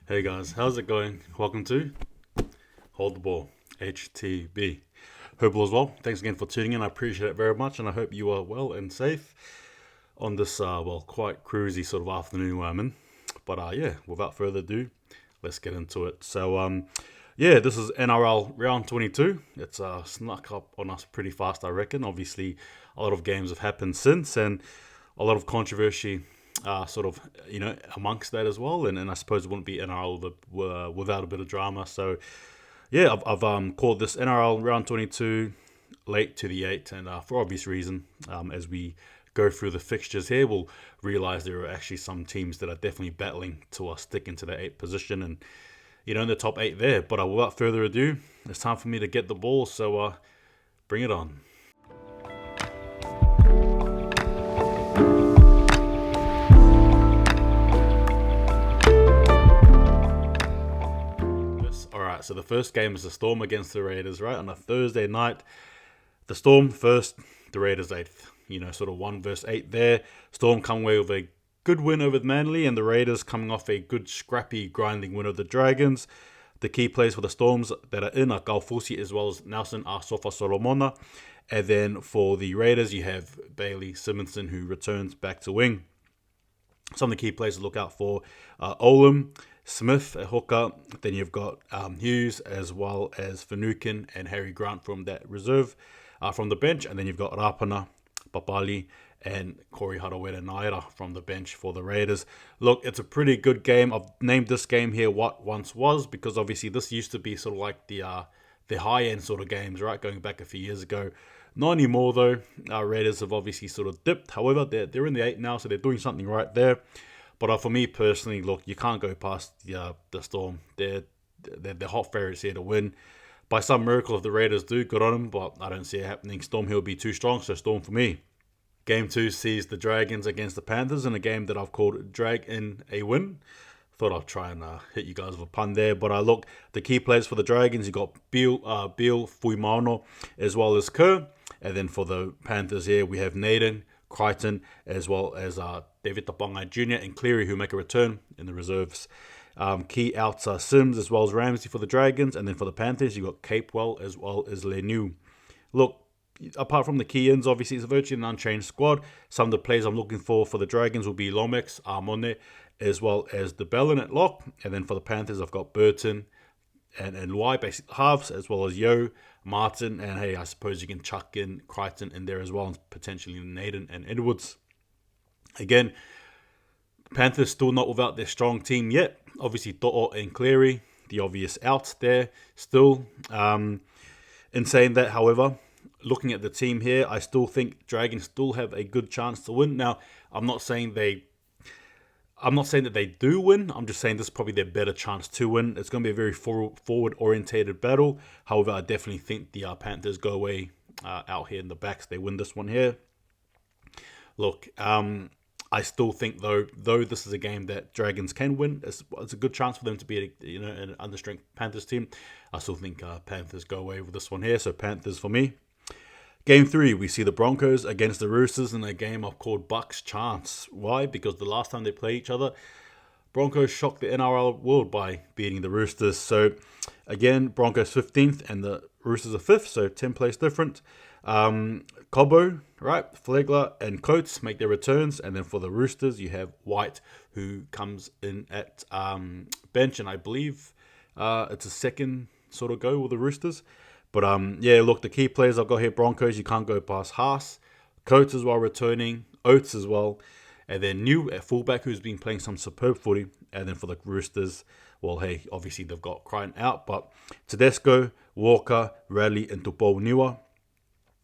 Hey guys, how's it going? Welcome to Hold the Ball, HTB. Hope all is well. Thanks again for tuning in. I appreciate it very much, and I hope you are well and safe on this, quite cruisy sort of afternoon where I'm in. But yeah, without further ado, let's get into it. So this is NRL Round 22. It's snuck up on us pretty fast, I reckon. Obviously, a lot of games have happened since, and a lot of controversy amongst that as well. And I suppose it wouldn't be NRL without a bit of drama. So, yeah, I've called this NRL Round 22 late to the 8, and for obvious reason, as we go through the fixtures here, we'll realise there are actually some teams that are definitely battling to stick into the 8th position and, in the top 8 there. But without further ado, it's time for me to get the ball, so bring it on. Alright, so the first game is the Storm against the Raiders, right? On a Thursday night. The Storm first, the Raiders 8th. Sort of 1 versus 8 there. Storm come away with a good win over Manly, and the Raiders coming off a good, scrappy, grinding win over the Dragons. The key players for the Storms that are in are Galfusi as well as Nelson Asofa Solomona. And then for the Raiders, you have Bailey Simonson, who returns back to wing. Some of the key players to look out for Olam, Smith at hooker. Then you've got Hughes as well as Finucane and Harry Grant from that reserve from the bench. And then you've got Rapana, Papali, and Corey Harawira Naira from the bench for the Raiders. Look, it's a pretty good game. I've named this game here What Once Was, because obviously this used to be sort of like the high-end sort of games, right? Going back a few years ago. Not anymore, though. Our Raiders have obviously sort of dipped. However, they're in the 8 now, so they're doing something right there. But for me personally, look, you can't go past the Storm. They're hot favourites here to win. By some miracle, if the Raiders do, good on them, but I don't see it happening. Storm Hill will be too strong, so Storm for me. Game 2 sees the Dragons against the Panthers in a game that I've called Drag in a Win. Thought I'd try and hit you guys with a pun there. But look, the key players for the Dragons, you've got Beal, Fuimano, as well as Kerr. And then for the Panthers here, we have Naden, Crichton, as well as David Tapangai Jr. and Cleary, who make a return in the reserves. Key outs are Sims as well as Ramsey for the Dragons. And then for the Panthers, you've got Capewell as well as Lenu. Look, apart from the key ins, obviously it's virtually an unchanged squad. Some of the players I'm looking for the Dragons will be Lomax, Armone, as well as the Bellin at lock. And then for the Panthers, I've got Burton and Y, basic halves, as well as Yo, Martin, and hey, I suppose you can chuck in Crichton in there as well, and potentially Naden and Edwards. Again, Panthers still not without their strong team yet. Obviously, To'o and Cleary, the obvious outs there still. In saying that, however, looking at the team here, I still think Dragons still have a good chance to win. Now, I'm not saying that they do win. I'm just saying this is probably their better chance to win. It's going to be a very forward-orientated battle. However, I definitely think the Panthers go away out here in the backs. They win this one here. Look, I still think though this is a game that Dragons can win. It's a good chance for them to be an understrength Panthers team. I still think Panthers go away with this one here. So Panthers for me. Game 3, we see the Broncos against the Roosters in a game I've called Bucks Chance. Why? Because the last time they played each other, Broncos shocked the NRL world by beating the Roosters. So, again, Broncos 15th and the Roosters are 5th, so 10 place different. Cobbo, right, Flegler and Coates make their returns. And then for the Roosters, you have White, who comes in at bench. And I believe it's a second sort of go with the Roosters. But look, the key players I've got here, Broncos, you can't go past Haas. Coates as well returning, Oates as well. And then New at fullback, who's been playing some superb footy. And then for the Roosters, well, hey, obviously they've got Crichton out. But Tedesco, Walker, Radley, and Tupo Niwa.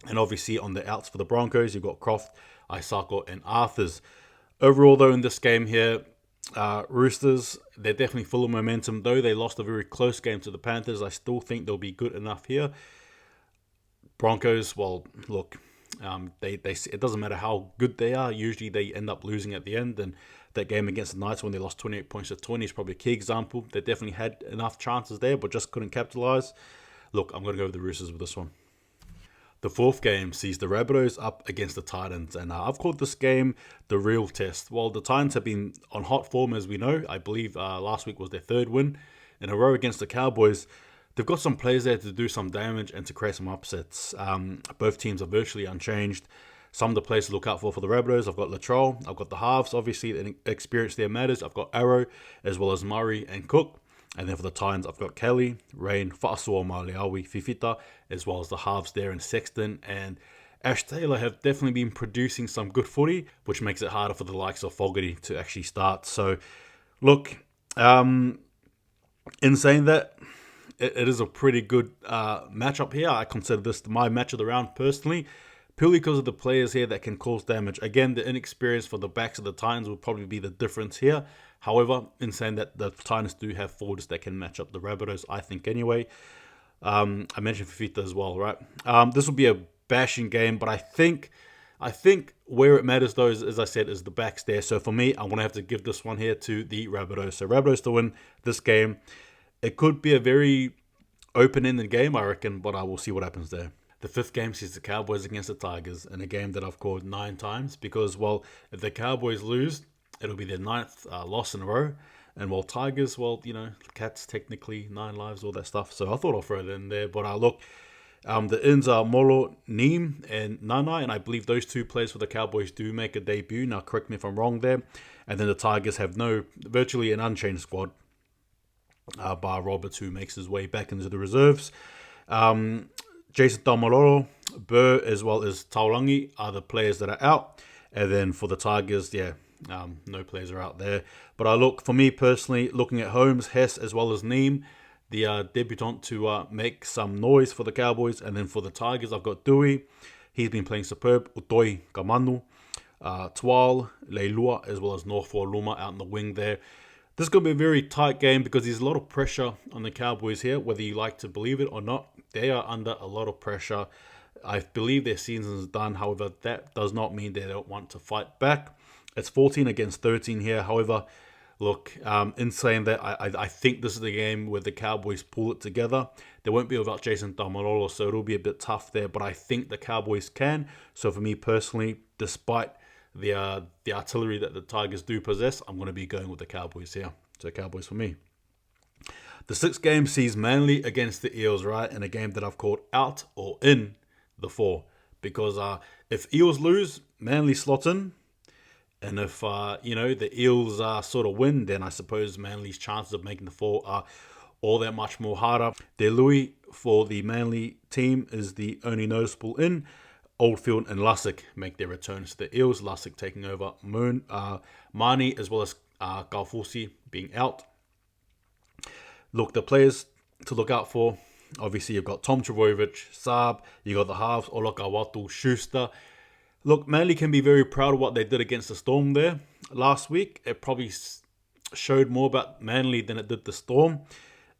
And obviously on the outs for the Broncos, you've got Croft, Isako, and Arthurs. Overall, though, in this game here, Roosters, they're definitely full of momentum. Though they lost a very close game to the Panthers, I still think they'll be good enough here. Broncos, well, look, it doesn't matter how good they are. Usually they end up losing at the end. And that game against the Knights when they lost 28 points to 20 is probably a key example. They definitely had enough chances there, but just couldn't capitalize. Look, I'm going to go with the Roosters with this one. The fourth game sees the Rabbitohs up against the Titans, and I've called this game the real test. Well, the Titans have been on hot form, as we know. I believe last week was their third win in a row against the Cowboys. They've got some players there to do some damage and to create some upsets. Both teams are virtually unchanged. Some of the players to look out for the Rabbitohs, I've got Latrell, I've got the halves, obviously, the experience there matters. I've got Arrow, as well as Murray and Cook. And then for the Titans, I've got Kelly, Rain, Fa'asua, Maleawi, Fifita, as well as the halves there in Sexton. And Ash Taylor have definitely been producing some good footy, which makes it harder for the likes of Fogarty to actually start. So, look, in saying that, it is a pretty good matchup here. I consider this my match of the round personally, purely because of the players here that can cause damage. Again, the inexperience for the backs of the Titans will probably be the difference here. However, in saying that, the Titans do have forwards that can match up the Rabbitohs, I think anyway. I mentioned Fifita as well, right? This will be a bashing game, but I think where it matters though, is, as I said, is the backs there. So for me, I'm going to have to give this one here to the Rabbitohs. So Rabbitohs to win this game. It could be a very open-ended game, I reckon, but I will see what happens there. The fifth game sees the Cowboys against the Tigers in a game that I've called 9 times because, well, if the Cowboys lose, it'll be their 9th loss in a row. And while Tigers, well, you know, Cats technically 9 lives, all that stuff. So I thought I'll throw it in there. But look, the ins are Molo, Neem, and Nanai. And I believe those 2 players for the Cowboys do make a debut. Now, correct me if I'm wrong there. And then the Tigers have virtually an unchanged squad. Bar Roberts, who makes his way back into the reserves. Jason Tamalolo, Burr, as well as Taulangi are the players that are out. And then for the Tigers, no players are out there. But look, for me personally, looking at Holmes, Hess, as well as Neem, the debutant to make some noise for the Cowboys. And then for the Tigers, I've got Dewey. He's been playing superb. Utoi Kamanu, Twal, Leilua, as well as Northwell Luma out in the wing there. This is going to be a very tight game because there's a lot of pressure on the Cowboys here, whether you like to believe it or not. They are under a lot of pressure. I believe their season is done. However, that does not mean they don't want to fight back. It's 14 against 13 here. However, look, in saying that, I think this is the game where the Cowboys pull it together. They won't be without Jason Tamalolo, so it'll be a bit tough there. But I think the Cowboys can. So for me personally, despite the artillery that the Tigers do possess, I'm going to be going with the Cowboys here. So Cowboys for me. The 6th game sees Manly against the Eels, right? In a game that I've called out or in the 4. Because if Eels lose, Manly slot in. And if, the Eels sort of win, then I suppose Manly's chances of making the 4 are all that much more harder. De Louis for the Manly team is the only noticeable in. Oldfield and Lussick make their returns to the Eels. Lussick taking over Marnie, as well as Galfusi being out. Look, the players to look out for, obviously you've got Tom Trbojevic, Saab, you got the halves, Olakawatu, Schuster. Look, Manly can be very proud of what they did against the Storm there last week. It probably showed more about Manly than it did the Storm.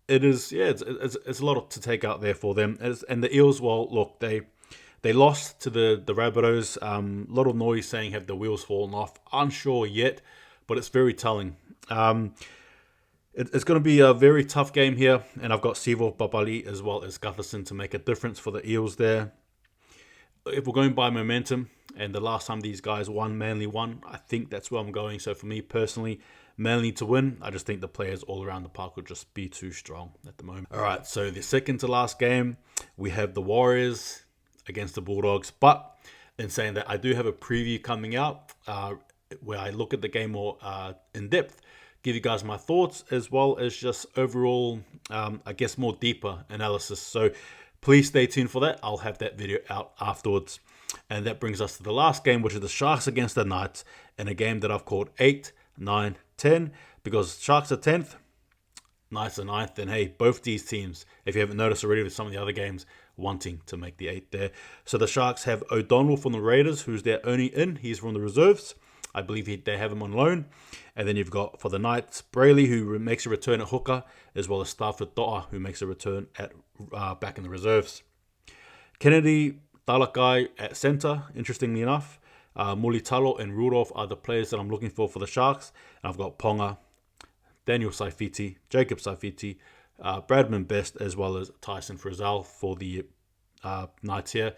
It is, it's a lot to take out there for them. And the Eels, well, look, they lost to the Rabbitohs. A lot of noise saying have the wheels fallen off. Unsure yet, but it's very telling. It's going to be a very tough game here, and I've got Sivo Papali as well as Gutherson to make a difference for the Eels there. If we're going by momentum, and the last time these guys won, Manly won, I think that's where I'm going. So for me personally, Manly to win. I just think the players all around the park will just be too strong at the moment. All right, so the second to last game, we have the Warriors against the Bulldogs. But in saying that, I do have a preview coming out where I look at the game more in depth, give you guys my thoughts, as well as just overall, more deeper analysis. So please stay tuned for that. I'll have that video out afterwards. And that brings us to the last game, which is the Sharks against the Knights, in a game that I've called 8, 9, 10, because Sharks are 10th, Knights are 9th, and hey, both these teams, if you haven't noticed already with some of the other games, wanting to make the 8 there. So the Sharks have O'Donnell from the Raiders, who's their only in. He's from the reserves. I believe they have him on loan. And then you've got, for the Knights, Brayley, who makes a return at hooker, as well as Stafford To'a, who makes a return at back in the reserves. Kennedy, Talakai at centre, interestingly enough. Mulitalo and Rudolph are the players that I'm looking for the Sharks. And I've got Ponga, Daniel Saifiti, Jacob Saifiti, Bradman Best, as well as Tyson Frizzell for the nights here.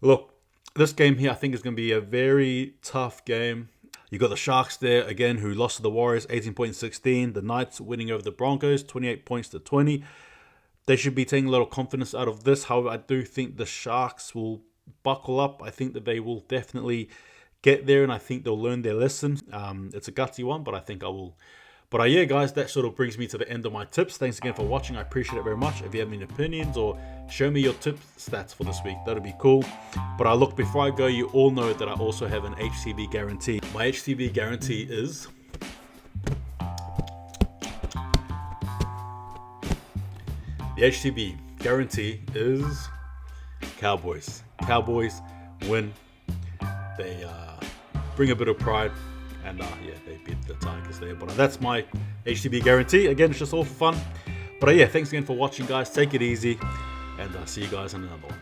Look, this game here I think is going to be a very tough game. You got the Sharks there again, who lost to the Warriors 18-16. The Knights winning over the Broncos 28 points to 20. They should be taking a little confidence out of this. However, I do think the Sharks will buckle up. I think that they will definitely get there, and I think they'll learn their lesson. It's a gutsy one, but I think I will. But yeah, guys, that sort of brings me to the end of my tips. Thanks again for watching. I appreciate it very much. If you have any opinions or show me your tip stats for this week, that'd be cool. But look, before I go, you all know that I also have an HTB guarantee. My HTB guarantee is... The HTB guarantee is Cowboys. Cowboys win. They bring a bit of pride. And yeah, they beat the Tigers there. But that's my HTB guarantee. Again, it's just all for fun. But yeah, thanks again for watching, guys. Take it easy. And see you guys in another one.